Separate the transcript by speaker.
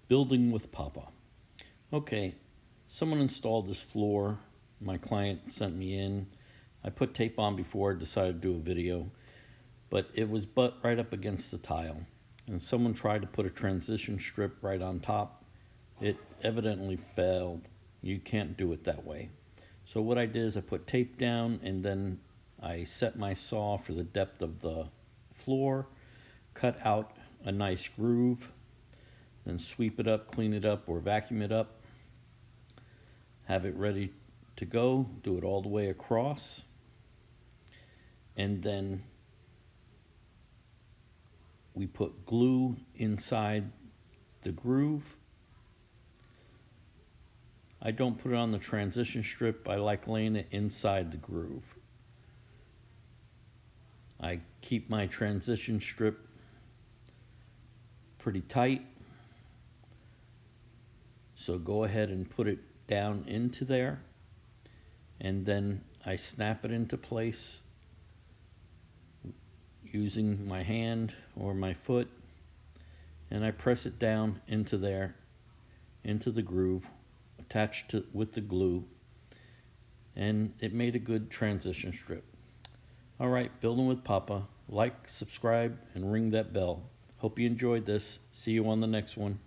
Speaker 1: Building with Papa. Okay, someone installed this floor. My client sent me in. I put tape on before I decided to do a video, but it was butt right up against the tile. And someone tried to put a transition strip right on top. It evidently failed. You can't do it that way. So what I did is I put tape down and then I set my saw for the depth of the floor, cut out a nice groove, then sweep it up, clean it up, or vacuum it up, have it ready to go, do it all the way across, and then we put glue inside the groove. I don't put it on the transition strip. I like laying it inside the groove. I keep my transition strip pretty tight. So go ahead and put it down into there, and then I snap it into place using my hand or my foot, and I press it down into there, into the groove, attached to with the glue, and it made a good transition strip. All right, Building with Papa. Like, subscribe, and ring that bell. Hope you enjoyed this. See you on the next one.